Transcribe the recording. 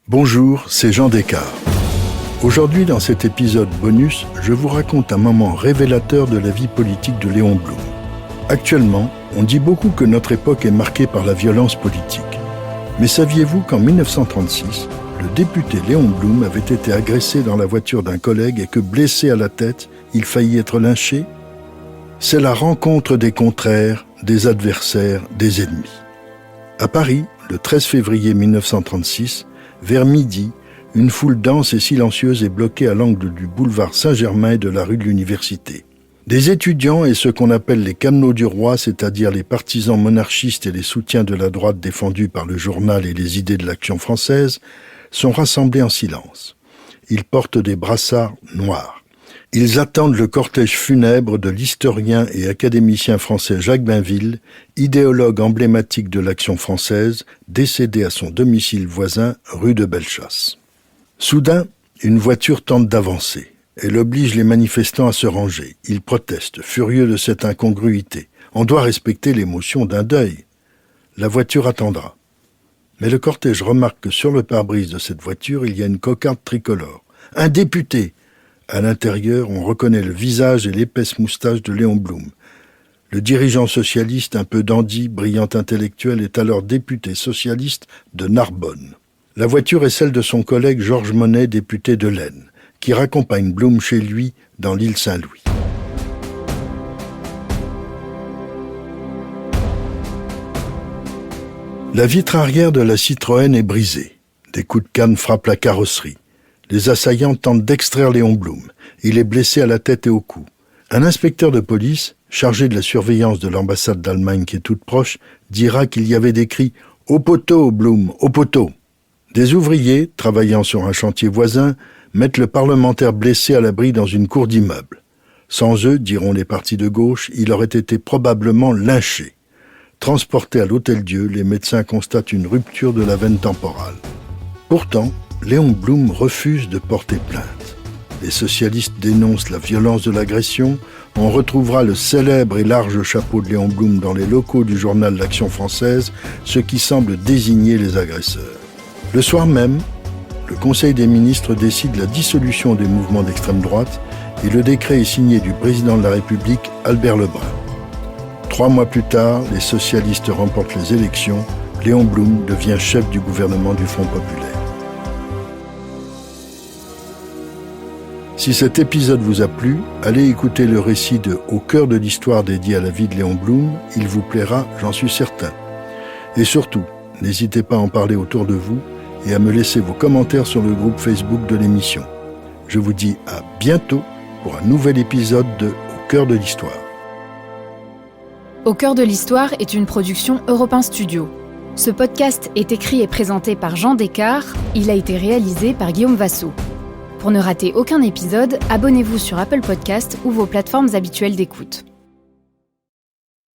Bonjour, c'est Jean Descartes. Aujourd'hui, dans cet épisode bonus, je vous raconte un moment révélateur de la vie politique de Léon Blum. Actuellement, on dit beaucoup que notre époque est marquée par la violence politique. Mais saviez-vous qu'en 1936, le député Léon Blum avait été agressé dans la voiture d'un collègue et que, blessé à la tête, il faillit être lynché ? C'est la rencontre des contraires, des adversaires, des ennemis. À Paris, le 13 février 1936, vers midi, une foule dense et silencieuse est bloquée à l'angle du boulevard Saint-Germain et de la rue de l'Université. Des étudiants et ce qu'on appelle les camelots du roi, c'est-à-dire les partisans monarchistes et les soutiens de la droite défendus par le journal et les idées de l'Action française, sont rassemblés en silence. Ils portent des brassards noirs. Ils attendent le cortège funèbre de l'historien et académicien français Jacques Bainville, idéologue emblématique de l'Action française, décédé à son domicile voisin, rue de Bellechasse. Soudain, une voiture tente d'avancer. Elle oblige les manifestants à se ranger. Ils protestent, furieux de cette incongruité. On doit respecter l'émotion d'un deuil. La voiture attendra. Mais le cortège remarque que sur le pare-brise de cette voiture, il y a une cocarde tricolore. Un député! À l'intérieur, on reconnaît le visage et l'épaisse moustache de Léon Blum. Le dirigeant socialiste, un peu dandy, brillant intellectuel, est alors député socialiste de Narbonne. La voiture est celle de son collègue Georges Monnet, député de l'Aisne, qui raccompagne Blum chez lui dans l'île Saint-Louis. La vitre arrière de la Citroën est brisée. Des coups de canne frappent la carrosserie. Les assaillants tentent d'extraire Léon Blum. Il est blessé à la tête et au cou. Un inspecteur de police, chargé de la surveillance de l'ambassade d'Allemagne qui est toute proche, dira qu'il y avait des cris « Au poteau, Blum, au poteau !» Des ouvriers, travaillant sur un chantier voisin, mettent le parlementaire blessé à l'abri dans une cour d'immeuble. Sans eux, diront les partis de gauche, il aurait été probablement lynché. Transporté à l'Hôtel-Dieu, les médecins constatent une rupture de la veine temporale. Pourtant, Léon Blum refuse de porter plainte. Les socialistes dénoncent la violence de l'agression. On retrouvera le célèbre et large chapeau de Léon Blum dans les locaux du journal L'Action française, ce qui semble désigner les agresseurs. Le soir même, le Conseil des ministres décide la dissolution des mouvements d'extrême droite et le décret est signé du président de la République, Albert Lebrun. 3 mois plus tard, les socialistes remportent les élections. Léon Blum devient chef du gouvernement du Front populaire. Si cet épisode vous a plu, allez écouter le récit de Au cœur de l'histoire dédié à la vie de Léon Blum. Il vous plaira, j'en suis certain. Et surtout, n'hésitez pas à en parler autour de vous et à me laisser vos commentaires sur le groupe Facebook de l'émission. Je vous dis à bientôt pour un nouvel épisode de Au cœur de l'histoire. Au cœur de l'histoire est une production Europe 1 Studio. Ce podcast est écrit et présenté par Jean Descartes. Il a été réalisé par Guillaume Vassaux. Pour ne rater aucun épisode, abonnez-vous sur Apple Podcasts ou vos plateformes habituelles d'écoute.